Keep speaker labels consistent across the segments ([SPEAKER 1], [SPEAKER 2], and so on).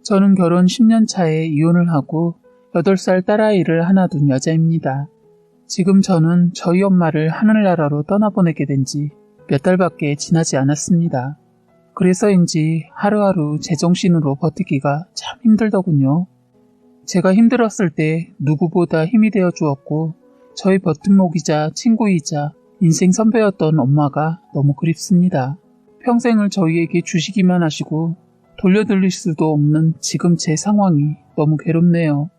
[SPEAKER 1] 저는 결혼 10년 차에 이혼을 하고 8살 딸아이를 하나 둔 여자입니다. 지금 저는 저희 엄마를 하늘나라로 떠나보내게 된 지 몇 달밖에 지나지 않았습니다. 그래서인지 하루하루 제정신으로 버티기가 참 힘들더군요. 제가 힘들었을 때 누구보다 힘이 되어 주었고 저희 버팀목이자 친구이자 인생 선배였던 엄마가 너무 그립습니다. 평생을 저희에게 주시기만 하시고 돌려드릴 수도 없는 지금 제 상황이 너무 괴롭네요.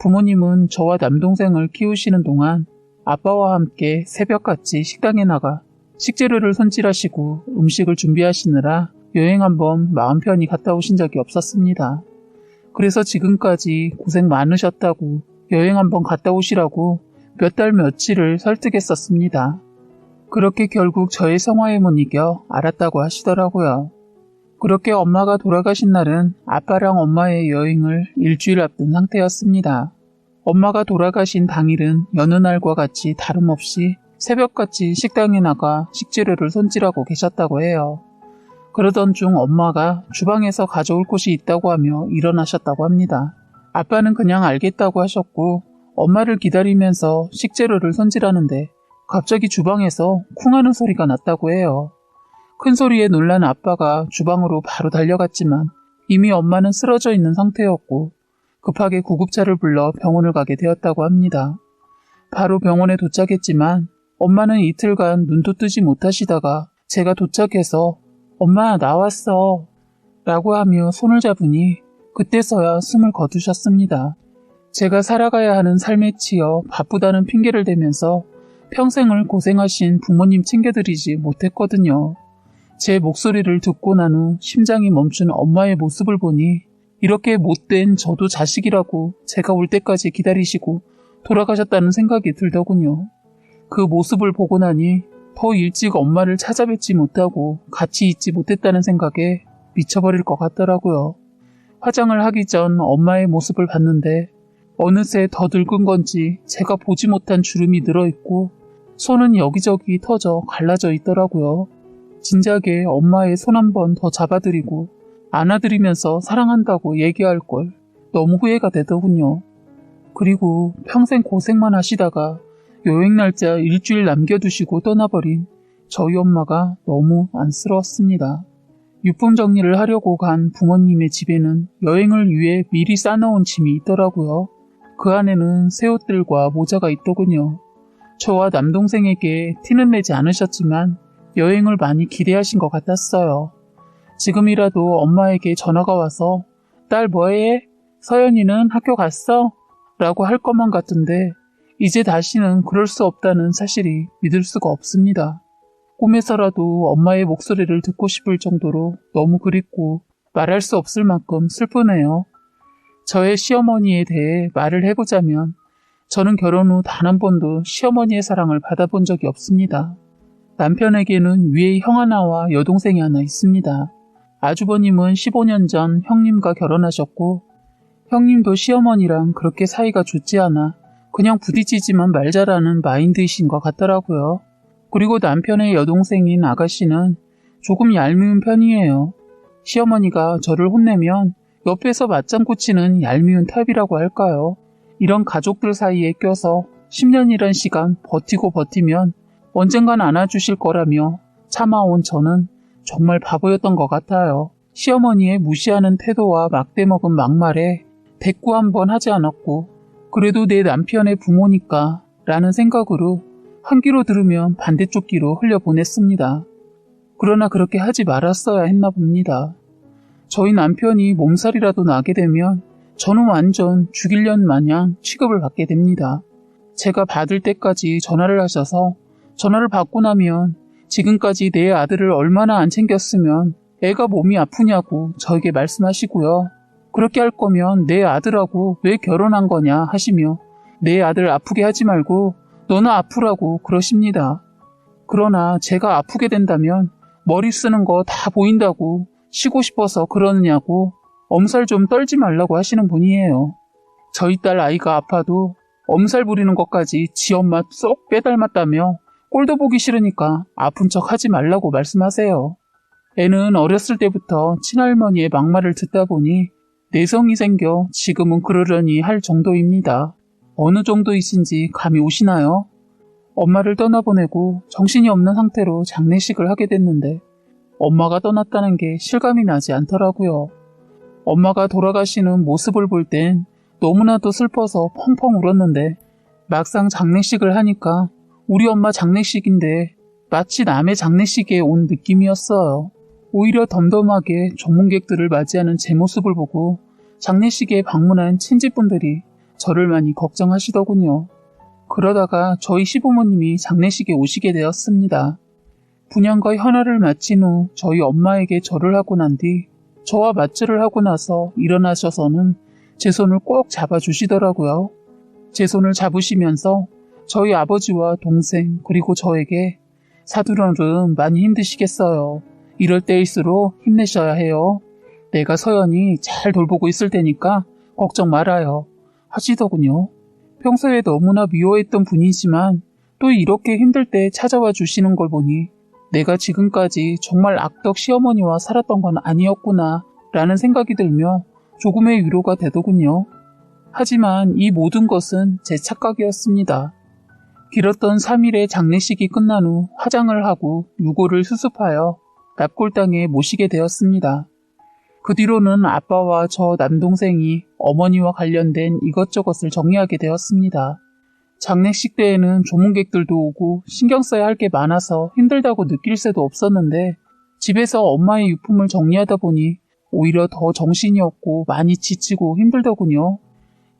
[SPEAKER 1] 부모님은 저와 남동생을 키우시는 동안 아빠와 함께 새벽같이 식당에 나가 식재료를 손질하시고 음식을 준비하시느라 여행 한번 마음 편히 갔다 오신 적이 없었습니다. 그래서 지금까지 고생 많으셨다고 여행 한번 갔다 오시라고 몇 달 며칠을 설득했었습니다. 그렇게 결국 저의 성화에 못 이겨 알았다고 하시더라고요. 그렇게 엄마가 돌아가신 날은 아빠랑 엄마의 여행을 일주일 앞둔 상태였습니다. 엄마가 돌아가신 당일은 여느 날과 같이 다름없이 새벽같이 식당에 나가 식재료를 손질하고 계셨다고 해요. 그러던 중 엄마가 주방에서 가져올 곳이 있다고 하며 일어나셨다고 합니다. 아빠는 그냥 알겠다고 하셨고 엄마를 기다리면서 식재료를 손질하는데 갑자기 주방에서 쿵 하는 소리가 났다고 해요. 큰 소리에 놀란 아빠가 주방으로 바로 달려갔지만 이미 엄마는 쓰러져 있는 상태였고 급하게 구급차를 불러 병원을 가게 되었다고 합니다. 바로 병원에 도착했지만 엄마는 이틀간 눈도 뜨지 못하시다가 제가 도착해서 엄마 나왔어 라고 하며 손을 잡으니 그때서야 숨을 거두셨습니다. 제가 살아가야 하는 삶에 치여 바쁘다는 핑계를 대면서 평생을 고생하신 부모님 챙겨드리지 못했거든요. 제 목소리를 듣고 난 후 심장이 멈춘 엄마의 모습을 보니 이렇게 못된 저도 자식이라고 제가 올 때까지 기다리시고 돌아가셨다는 생각이 들더군요. 그 모습을 보고 나니 더 일찍 엄마를 찾아뵙지 못하고 같이 있지 못했다는 생각에 미쳐버릴 것 같더라고요. 화장을 하기 전 엄마의 모습을 봤는데 어느새 더 늙은 건지 제가 보지 못한 주름이 늘어있고 손은 여기저기 터져 갈라져 있더라고요. 진작에 엄마의 손 한 번 더 잡아드리고 안아드리면서 사랑한다고 얘기할 걸 너무 후회가 되더군요. 그리고 평생 고생만 하시다가 여행 날짜 일주일 남겨두시고 떠나버린 저희 엄마가 너무 안쓰러웠습니다. 유품 정리를 하려고 간 부모님의 집에는 여행을 위해 미리 싸놓은 짐이 있더라고요. 그 안에는 새 옷들과 모자가 있더군요. 저와 남동생에게 티는 내지 않으셨지만 여행을 많이 기대하신 것 같았어요. 지금이라도 엄마에게 전화가 와서 딸 뭐해? 서연이는 학교 갔어? 라고 할 것만 같은데 이제 다시는 그럴 수 없다는 사실이 믿을 수가 없습니다. 꿈에서라도 엄마의 목소리를 듣고 싶을 정도로 너무 그립고 말할 수 없을 만큼 슬프네요. 저의 시어머니에 대해 말을 해보자면 저는 결혼 후 단 한 번도 시어머니의 사랑을 받아본 적이 없습니다. 남편에게는 위에 형 하나와 여동생이 하나 있습니다. 아주버님은 15년 전 형님과 결혼하셨고 형님도 시어머니랑 그렇게 사이가 좋지 않아 그냥 부딪히지만 말자라는 마인드이신 것 같더라고요. 그리고 남편의 여동생인 아가씨는 조금 얄미운 편이에요. 시어머니가 저를 혼내면 옆에서 맞장구 치는 얄미운 타입이라고 할까요? 이런 가족들 사이에 껴서 10년이란 시간 버티면 언젠간 안아주실 거라며 참아온 저는 정말 바보였던 것 같아요. 시어머니의 무시하는 태도와 막대먹은 막말에 대꾸 한번 하지 않았고 그래도 내 남편의 부모니까 라는 생각으로 한 귀로 들으면 반대쪽 귀로 흘려보냈습니다. 그러나 그렇게 하지 말았어야 했나 봅니다. 저희 남편이 몸살이라도 나게 되면 저는 완전 죽일년 마냥 취급을 받게 됩니다. 제가 받을 때까지 전화를 하셔서 전화를 받고 나면 지금까지 내 아들을 얼마나 안 챙겼으면 애가 몸이 아프냐고 저에게 말씀하시고요. 그렇게 할 거면 내 아들하고 왜 결혼한 거냐 하시며 내 아들 아프게 하지 말고 너는 아프라고 그러십니다. 그러나 제가 아프게 된다면 머리 쓰는 거 다 보인다고 쉬고 싶어서 그러느냐고 엄살 좀 떨지 말라고 하시는 분이에요. 저희 딸 아이가 아파도 엄살 부리는 것까지 지 엄마 쏙 빼닮았다며 꼴도 보기 싫으니까 아픈 척 하지 말라고 말씀하세요. 애는 어렸을 때부터 친할머니의 막말을 듣다 보니 내성이 생겨 지금은 그러려니 할 정도입니다. 어느 정도이신지 감이 오시나요? 엄마를 떠나보내고 정신이 없는 상태로 장례식을 하게 됐는데 엄마가 떠났다는 게 실감이 나지 않더라고요. 엄마가 돌아가시는 모습을 볼 땐 너무나도 슬퍼서 펑펑 울었는데 막상 장례식을 하니까 우리 엄마 장례식인데 마치 남의 장례식에 온 느낌이었어요. 오히려 덤덤하게 전문객들을 맞이하는 제 모습을 보고 장례식에 방문한 친지분들이 저를 많이 걱정하시더군요. 그러다가 저희 시부모님이 장례식에 오시게 되었습니다. 분양과 현아를 마친 후 저희 엄마에게 절을 하고 난 뒤 저와 맞절을 하고 나서 일어나셔서는 제 손을 꼭 잡아주시더라고요. 제 손을 잡으시면서 저희 아버지와 동생 그리고 저에게 사돈어른 많이 힘드시겠어요. 이럴 때일수록 힘내셔야 해요. 내가 서연이 잘 돌보고 있을 테니까 걱정 말아요. 하시더군요. 평소에 너무나 미워했던 분이지만 또 이렇게 힘들 때 찾아와 주시는 걸 보니 내가 지금까지 정말 악덕 시어머니와 살았던 건 아니었구나 라는 생각이 들며 조금의 위로가 되더군요. 하지만 이 모든 것은 제 착각이었습니다. 길었던 3일의 장례식이 끝난 후 화장을 하고 유골을 수습하여 납골당에 모시게 되었습니다. 그 뒤로는 아빠와 저 남동생이 어머니와 관련된 이것저것을 정리하게 되었습니다. 장례식 때에는 조문객들도 오고 신경 써야 할 게 많아서 힘들다고 느낄 새도 없었는데 집에서 엄마의 유품을 정리하다 보니 오히려 더 정신이 없고 많이 지치고 힘들더군요.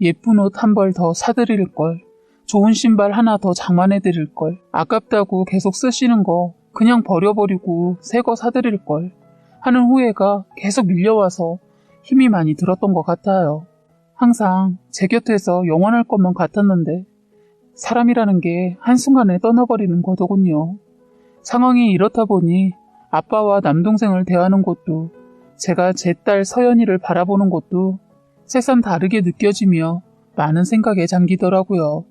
[SPEAKER 1] 예쁜 옷 한 벌 더 사드릴 걸, 좋은 신발 하나 더 장만해 드릴 걸, 아깝다고 계속 쓰시는 거 그냥 버려버리고 새 거 사드릴 걸 하는 후회가 계속 밀려와서 힘이 많이 들었던 것 같아요. 항상 제 곁에서 영원할 것만 같았는데 사람이라는 게 한순간에 떠나버리는 거더군요. 상황이 이렇다 보니 아빠와 남동생을 대하는 것도 제가 제 딸 서연이를 바라보는 것도 새삼 다르게 느껴지며 많은 생각에 잠기더라고요.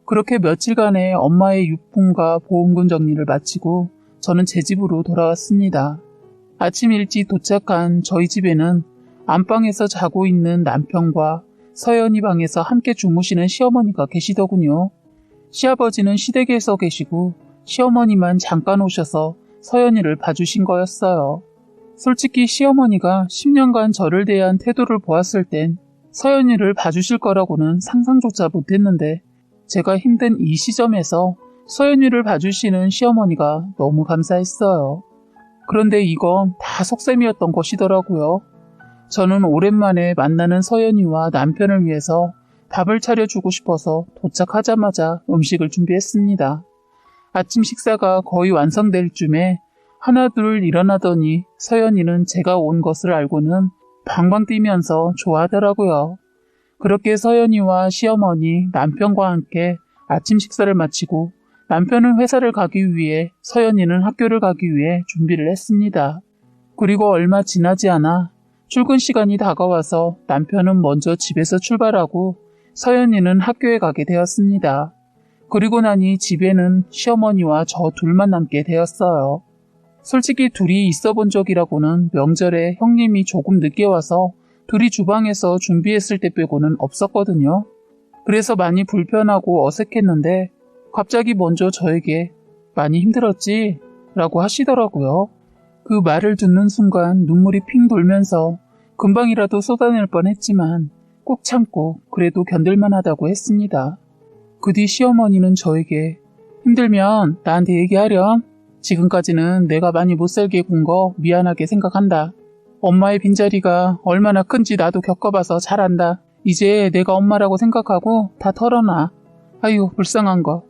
[SPEAKER 1] 그렇게 며칠간의 엄마의 유품과 보험금 정리를 마치고 저는 제 집으로 돌아왔습니다. 아침 일찍 도착한 저희 집에는 안방에서 자고 있는 남편과 서연이 방에서 함께 주무시는 시어머니가 계시더군요. 시아버지는 시댁에서 계시고 시어머니만 잠깐 오셔서 서연이를 봐주신 거였어요. 솔직히 시어머니가 10년간 저를 대한 태도를 보았을 땐 서연이를 봐주실 거라고는 상상조차 못했는데 제가 힘든 이 시점에서 서연이를 봐주시는 시어머니가 너무 감사했어요. 그런데 이건 다 속셈이었던 것이더라고요. 저는 오랜만에 만나는 서연이와 남편을 위해서 밥을 차려주고 싶어서 도착하자마자 음식을 준비했습니다. 아침 식사가 거의 완성될 쯤에 하나둘 일어나더니 서연이는 제가 온 것을 알고는 방방 뛰면서 좋아하더라고요. 그렇게 서연이와 시어머니, 남편과 함께 아침 식사를 마치고 남편은 회사를 가기 위해 서연이는 학교를 가기 위해 준비를 했습니다. 그리고 얼마 지나지 않아 출근 시간이 다가와서 남편은 먼저 집에서 출발하고 서연이는 학교에 가게 되었습니다. 그리고 나니 집에는 시어머니와 저 둘만 남게 되었어요. 솔직히 둘이 있어 본 적이라고는 명절에 형님이 조금 늦게 와서 둘이 주방에서 준비했을 때 빼고는 없었거든요. 그래서 많이 불편하고 어색했는데 갑자기 먼저 저에게 많이 힘들었지? 라고 하시더라고요. 그 말을 듣는 순간 눈물이 핑 돌면서 금방이라도 쏟아낼 뻔했지만 꾹 참고 그래도 견딜만 하다고 했습니다. 그 뒤 시어머니는 저에게 힘들면 나한테 얘기하렴. 지금까지는 내가 많이 못살게 군 거 미안하게 생각한다. 엄마의 빈자리가 얼마나 큰지 나도 겪어봐서 잘 안다. 이제 내가 엄마라고 생각하고 다 털어놔. 아유 불쌍한 거.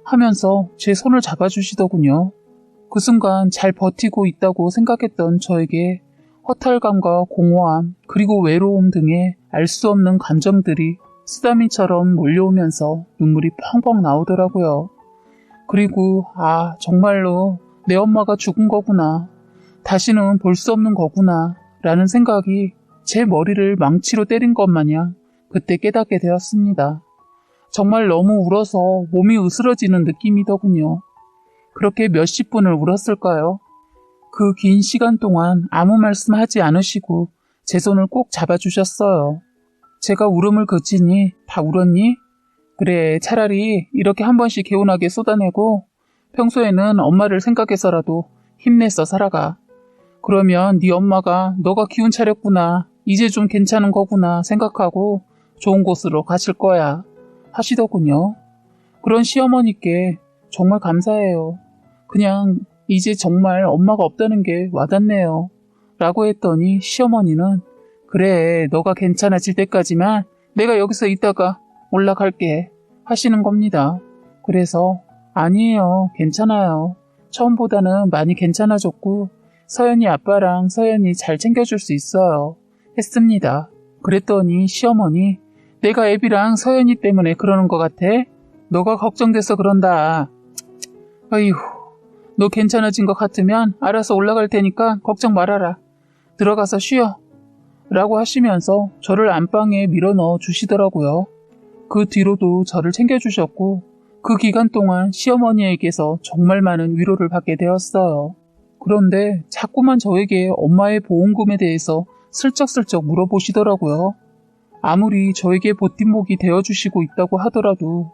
[SPEAKER 1] 하면서 제 손을 잡아주시더군요. 그 순간 잘 버티고 있다고 생각했던 저에게 허탈감과 공허함 그리고 외로움 등의 알 수 없는 감정들이 쓰다미처럼 몰려오면서 눈물이 펑펑 나오더라고요. 그리고 정말로 내 엄마가 죽은 거구나. 다시는 볼 수 없는 거구나 라는 생각이 제 머리를 망치로 때린 것 마냥 그때 깨닫게 되었습니다. 정말 너무 울어서 몸이 으스러지는 느낌이더군요. 그렇게 몇십 분을 울었을까요? 그 긴 시간 동안 아무 말씀하지 않으시고 제 손을 꼭 잡아주셨어요. 제가 울음을 그치니 다 울었니? 그래, 차라리 이렇게 한 번씩 개운하게 쏟아내고 평소에는 엄마를 생각해서라도 힘내서 살아가. 그러면 네 엄마가 너가 기운 차렸구나, 이제 좀 괜찮은 거구나 생각하고 좋은 곳으로 가실 거야 하시더군요. 그런 시어머니께 정말 감사해요. 그냥 이제 정말 엄마가 없다는 게 와닿네요. 라고 했더니 시어머니는 그래, 너가 괜찮아질 때까지만 내가 여기서 있다가 올라갈게 하시는 겁니다. 그래서 아니에요, 괜찮아요. 처음보다는 많이 괜찮아졌고 서연이 아빠랑 서연이 잘 챙겨줄 수 있어요 했습니다. 그랬더니 시어머니, 내가 애비랑 서연이 때문에 그러는 것 같아? 너가 걱정돼서 그런다. 아이고, 너 괜찮아진 것 같으면 알아서 올라갈 테니까 걱정 말아라. 들어가서 쉬어. 라고 하시면서 저를 안방에 밀어넣어 주시더라고요. 그 뒤로도 저를 챙겨주셨고 그 기간 동안 시어머니에게서 정말 많은 위로를 받게 되었어요. 그런데 자꾸만 저에게 엄마의 보험금에 대해서 슬쩍슬쩍 물어보시더라고요. 아무리 저에게 버팀목이 되어주시고 있다고 하더라도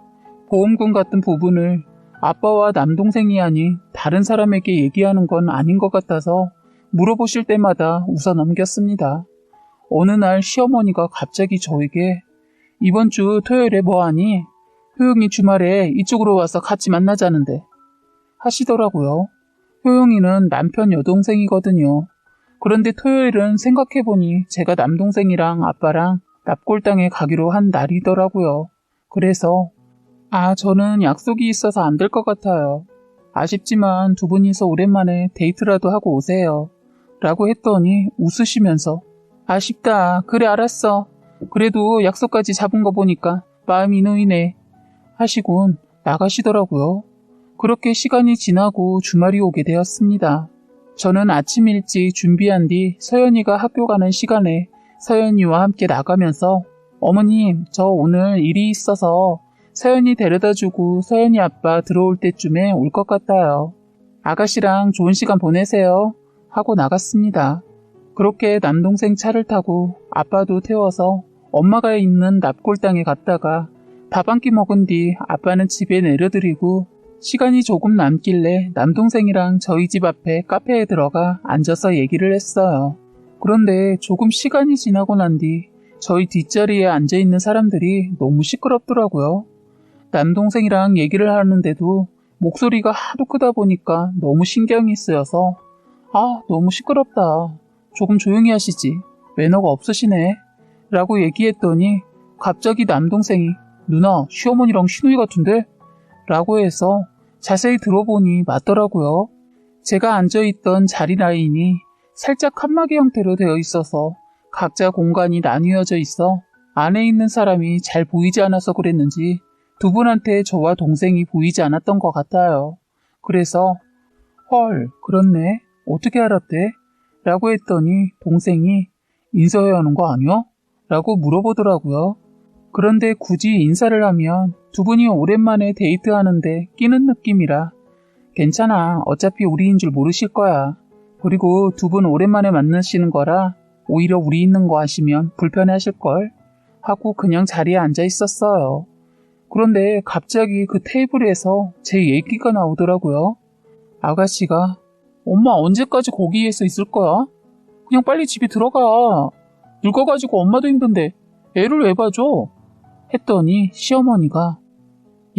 [SPEAKER 1] 보험금 같은 부분을 아빠와 남동생이 아닌 다른 사람에게 얘기하는 건 아닌 것 같아서 물어보실 때마다 웃어 넘겼습니다. 어느 날 시어머니가 갑자기 저에게 이번 주 토요일에 뭐하니? 효영이 주말에 이쪽으로 와서 같이 만나자는데 하시더라고요. 효영이는 남편 여동생이거든요. 그런데 토요일은 생각해보니 제가 남동생이랑 아빠랑 납골당에 가기로 한 날이더라고요. 그래서 저는 약속이 있어서 안 될 것 같아요. 아쉽지만 두 분이서 오랜만에 데이트라도 하고 오세요. 라고 했더니 웃으시면서 아쉽다. 그래, 알았어. 그래도 약속까지 잡은 거 보니까 마음이 놓이네. 하시곤 나가시더라고요. 그렇게 시간이 지나고 주말이 오게 되었습니다. 저는 아침 일찍 준비한 뒤 서연이가 학교 가는 시간에 서연이와 함께 나가면서 어머님, 저 오늘 일이 있어서 서연이 데려다주고 서연이 아빠 들어올 때쯤에 올 것 같아요. 아가씨랑 좋은 시간 보내세요. 하고 나갔습니다. 그렇게 남동생 차를 타고 아빠도 태워서 엄마가 있는 납골당에 갔다가 밥 한 끼 먹은 뒤 아빠는 집에 내려드리고 시간이 조금 남길래 남동생이랑 저희 집 앞에 카페에 들어가 앉아서 얘기를 했어요. 그런데 조금 시간이 지나고 난 뒤 저희 뒷자리에 앉아있는 사람들이 너무 시끄럽더라고요. 남동생이랑 얘기를 하는데도 목소리가 하도 크다 보니까 너무 신경이 쓰여서 너무 시끄럽다. 조금 조용히 하시지. 매너가 없으시네. 라고 얘기했더니 갑자기 남동생이 누나, 시어머니랑 시누이 같은데? 라고 해서 자세히 들어보니 맞더라고요. 제가 앉아있던 자리 라인이 살짝 칸막이 형태로 되어 있어서 각자 공간이 나뉘어져 있어 안에 있는 사람이 잘 보이지 않아서 그랬는지 두 분한테 저와 동생이 보이지 않았던 것 같아요. 그래서 헐, 그렇네. 어떻게 알았대? 라고 했더니 동생이 인사해야 하는 거 아니야? 라고 물어보더라고요. 그런데 굳이 인사를 하면 두 분이 오랜만에 데이트하는데 끼는 느낌이라 괜찮아. 어차피 우리인 줄 모르실 거야. 그리고 두 분 오랜만에 만나시는 거라 오히려 우리 있는 거 아시면 불편해하실걸? 하고 그냥 자리에 앉아 있었어요. 그런데 갑자기 그 테이블에서 제 얘기가 나오더라고요. 아가씨가 엄마 언제까지 거기에서 있을 거야? 그냥 빨리 집에 들어가. 늙어가지고 엄마도 힘든데 애를 왜 봐줘? 했더니 시어머니가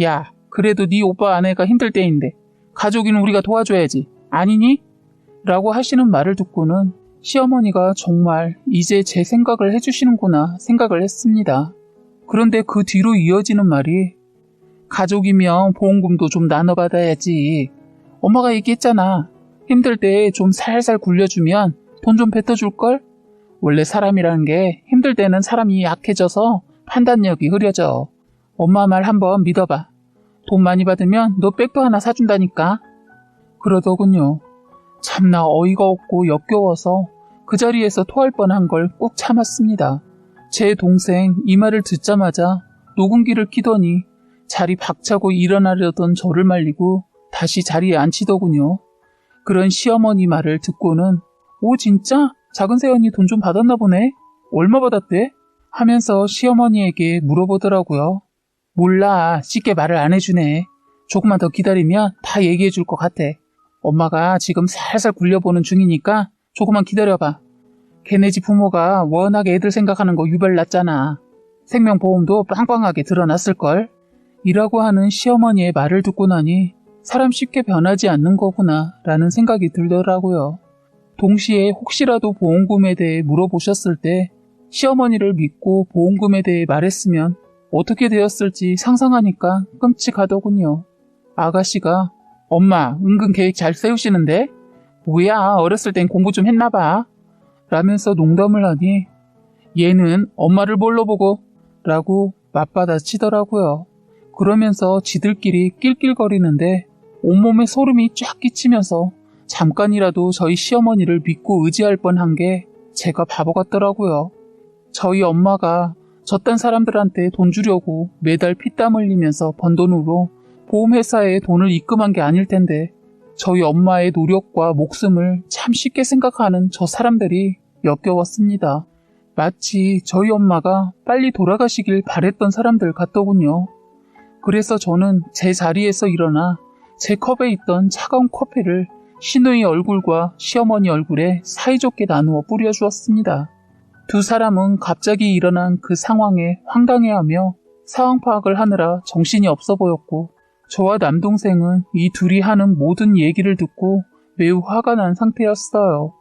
[SPEAKER 1] 야, 그래도 네 오빠 아내가 힘들 때인데 가족이는 우리가 도와줘야지. 아니니? 라고 하시는 말을 듣고는 시어머니가 정말 이제 제 생각을 해주시는구나 생각을 했습니다. 그런데 그 뒤로 이어지는 말이 가족이면 보험금도 좀 나눠받아야지. 엄마가 얘기했잖아. 힘들 때 좀 살살 굴려주면 돈 좀 뱉어줄걸? 원래 사람이라는 게 힘들 때는 사람이 약해져서 판단력이 흐려져. 엄마 말 한번 믿어봐. 돈 많이 받으면 너 백도 하나 사준다니까. 그러더군요. 참나 어이가 없고 역겨워서 그 자리에서 토할 뻔한 걸 꾹 참았습니다. 제 동생 이 말을 듣자마자 녹음기를 키더니 자리 박차고 일어나려던 저를 말리고 다시 자리에 앉히더군요. 그런 시어머니 말을 듣고는 오 진짜? 작은 세연이 돈 좀 받았나 보네? 얼마 받았대? 하면서 시어머니에게 물어보더라고요. 몰라. 쉽게 말을 안 해주네. 조금만 더 기다리면 다 얘기해 줄 것 같아. 엄마가 지금 살살 굴려보는 중이니까 조금만 기다려봐. 걔네 집 부모가 워낙에 애들 생각하는 거 유별났잖아. 생명보험도 빵빵하게 들어놨을걸. 이라고 하는 시어머니의 말을 듣고 나니 사람 쉽게 변하지 않는 거구나 라는 생각이 들더라고요. 동시에 혹시라도 보험금에 대해 물어보셨을 때 시어머니를 믿고 보험금에 대해 말했으면 어떻게 되었을지 상상하니까 끔찍하더군요. 아가씨가 엄마 은근 계획 잘 세우시는데? 뭐야 어렸을 땐 공부 좀 했나봐 라면서 농담을 하니 얘는 엄마를 뭘로 보고? 라고 맞받아치더라고요. 그러면서 지들끼리 낄낄거리는데 온몸에 소름이 쫙 끼치면서 잠깐이라도 저희 시어머니를 믿고 의지할 뻔한 게 제가 바보 같더라고요. 저희 엄마가 저딴 사람들한테 돈 주려고 매달 피땀 흘리면서 번 돈으로 보험회사에 돈을 입금한 게 아닐 텐데 저희 엄마의 노력과 목숨을 참 쉽게 생각하는 저 사람들이 역겨웠습니다. 마치 저희 엄마가 빨리 돌아가시길 바랬던 사람들 같더군요. 그래서 저는 제 자리에서 일어나 제 컵에 있던 차가운 커피를 시누이 얼굴과 시어머니 얼굴에 사이좋게 나누어 뿌려주었습니다. 두 사람은 갑자기 일어난 그 상황에 황당해하며 상황 파악을 하느라 정신이 없어 보였고 저와 남동생은 이 둘이 하는 모든 얘기를 듣고 매우 화가 난 상태였어요.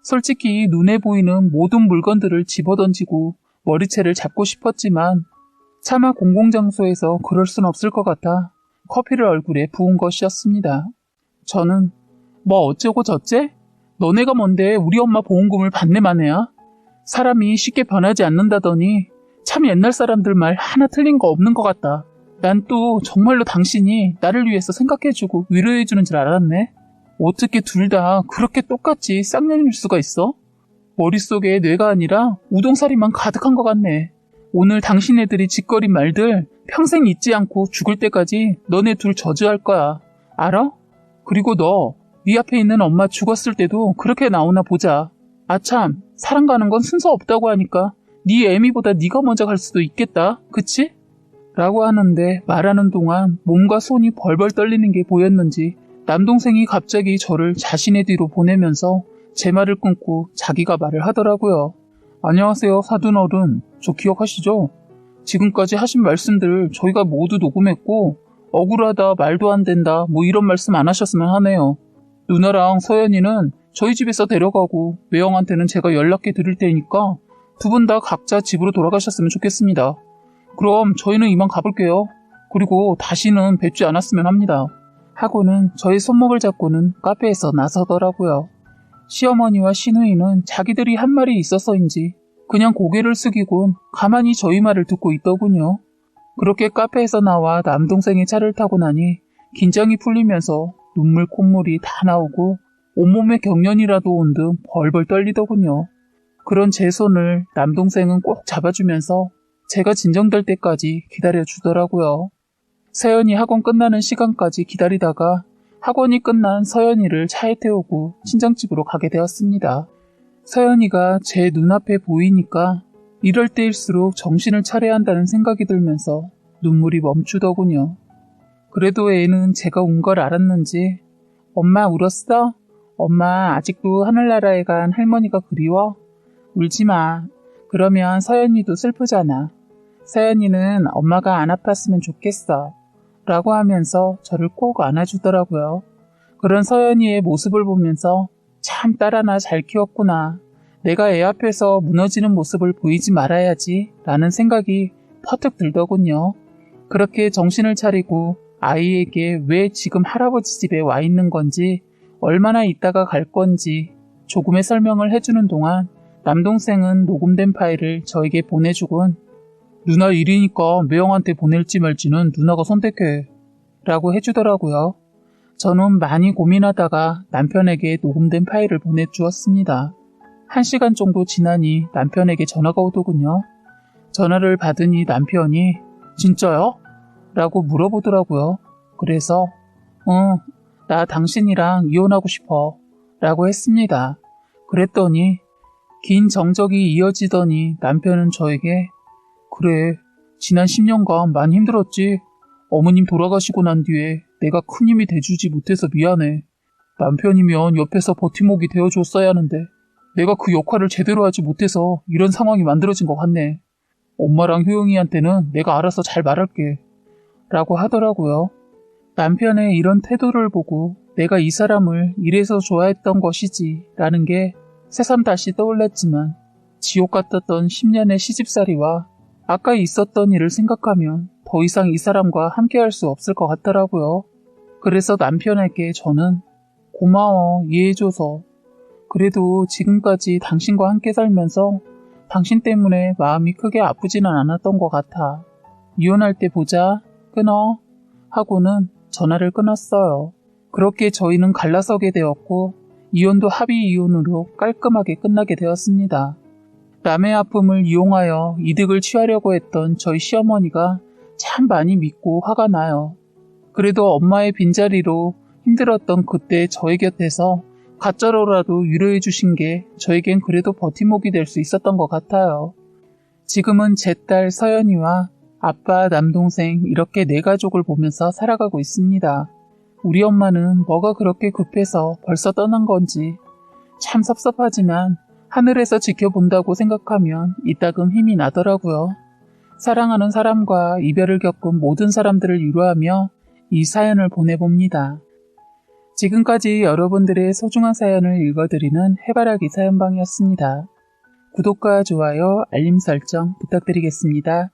[SPEAKER 1] 솔직히 눈에 보이는 모든 물건들을 집어던지고 머리채를 잡고 싶었지만 차마 공공장소에서 그럴 순 없을 것 같아 커피를 얼굴에 부은 것이었습니다. 저는 뭐 어쩌고 저째? 너네가 뭔데 우리 엄마 보험금을 받네 마네야? 사람이 쉽게 변하지 않는다더니 참 옛날 사람들 말 하나 틀린 거 없는 것 같다. 난 또 정말로 당신이 나를 위해서 생각해주고 위로해주는 줄 알았네. 어떻게 둘 다 그렇게 똑같이 쌍년일 수가 있어? 머릿속에 뇌가 아니라 우동사리만 가득한 것 같네. 오늘 당신네들이 짓거린 말들 평생 잊지 않고 죽을 때까지 너네 둘 저주할 거야. 알아? 그리고 너, 네 앞에 있는 엄마 죽었을 때도 그렇게 나오나 보자. 아참, 사랑 가는 건 순서 없다고 하니까 네 애미보다 네가 먼저 갈 수도 있겠다. 그치? 라고 하는데 말하는 동안 몸과 손이 벌벌 떨리는 게 보였는지 남동생이 갑자기 저를 자신의 뒤로 보내면서 제 말을 끊고 자기가 말을 하더라고요. 안녕하세요, 사돈어른. 저 기억하시죠? 지금까지 하신 말씀들 저희가 모두 녹음했고 억울하다, 말도 안 된다, 뭐 이런 말씀 안 하셨으면 하네요. 누나랑 서연이는 저희 집에서 데려가고 매형한테는 제가 연락해 드릴 테니까 두 분 다 각자 집으로 돌아가셨으면 좋겠습니다. 그럼 저희는 이만 가볼게요. 그리고 다시는 뵙지 않았으면 합니다. 하고는 저의 손목을 잡고는 카페에서 나서더라고요. 시어머니와 시누이는 자기들이 한 말이 있어서인지 그냥 고개를 숙이곤 가만히 저희 말을 듣고 있더군요. 그렇게 카페에서 나와 남동생의 차를 타고 나니 긴장이 풀리면서 눈물 콧물이 다 나오고 온몸에 경련이라도 온 듯 벌벌 떨리더군요. 그런 제 손을 남동생은 꼭 잡아주면서 제가 진정될 때까지 기다려주더라고요. 서연이 학원 끝나는 시간까지 기다리다가 학원이 끝난 서연이를 차에 태우고 친정집으로 가게 되었습니다. 서연이가 제 눈앞에 보이니까 이럴 때일수록 정신을 차려야 한다는 생각이 들면서 눈물이 멈추더군요. 그래도 애는 제가 운 걸 알았는지 엄마 울었어? 엄마 아직도 하늘나라에 간 할머니가 그리워? 울지 마. 그러면 서연이도 슬프잖아. 서연이는 엄마가 안 아팠으면 좋겠어. 라고 하면서 저를 꼭 안아주더라고요. 그런 서연이의 모습을 보면서 참 딸 하나 잘 키웠구나. 내가 애 앞에서 무너지는 모습을 보이지 말아야지 라는 생각이 퍼뜩 들더군요. 그렇게 정신을 차리고 아이에게 왜 지금 할아버지 집에 와 있는 건지 얼마나 있다가 갈 건지 조금의 설명을 해주는 동안 남동생은 녹음된 파일을 저에게 보내주곤 누나 일이니까 매형한테 보낼지 말지는 누나가 선택해 라고 해주더라고요. 저는 많이 고민하다가 남편에게 녹음된 파일을 보내주었습니다. 1시간 정도 지나니 남편에게 전화가 오더군요. 전화를 받으니 남편이 진짜요? 라고 물어보더라고요. 그래서 나 당신이랑 이혼하고 싶어 라고 했습니다. 그랬더니 긴 정적이 이어지더니 남편은 저에게 그래, 지난 10년간 많이 힘들었지. 어머님 돌아가시고 난 뒤에 내가 큰 힘이 돼주지 못해서 미안해. 남편이면 옆에서 버팀목이 되어줬어야 하는데 내가 그 역할을 제대로 하지 못해서 이런 상황이 만들어진 것 같네. 엄마랑 효영이한테는 내가 알아서 잘 말할게. 라고 하더라고요. 남편의 이런 태도를 보고 내가 이 사람을 이래서 좋아했던 것이지 라는 게 새삼 다시 떠올랐지만 지옥 같았던 10년의 시집살이와 아까 있었던 일을 생각하면 더 이상 이 사람과 함께할 수 없을 것 같더라고요. 그래서 남편에게 저는 고마워, 이해해줘서. 그래도 지금까지 당신과 함께 살면서 당신 때문에 마음이 크게 아프지는 않았던 것 같아. 이혼할 때 보자, 끊어. 하고는 전화를 끊었어요. 그렇게 저희는 갈라서게 되었고 이혼도 합의 이혼으로 깔끔하게 끝나게 되었습니다. 남의 아픔을 이용하여 이득을 취하려고 했던 저희 시어머니가 참 많이 믿고 화가 나요. 그래도 엄마의 빈자리로 힘들었던 그때 저희 곁에서 가짜로라도 위로해 주신 게 저에겐 그래도 버팀목이 될 수 있었던 것 같아요. 지금은 제 딸 서연이와 아빠, 남동생 이렇게 4가족을 보면서 살아가고 있습니다. 우리 엄마는 뭐가 그렇게 급해서 벌써 떠난 건지 참 섭섭하지만 하늘에서 지켜본다고 생각하면 이따금 힘이 나더라고요. 사랑하는 사람과 이별을 겪은 모든 사람들을 위로하며 이 사연을 보내봅니다. 지금까지 여러분들의 소중한 사연을 읽어드리는 해바라기 사연방이었습니다. 구독과 좋아요, 알림 설정 부탁드리겠습니다.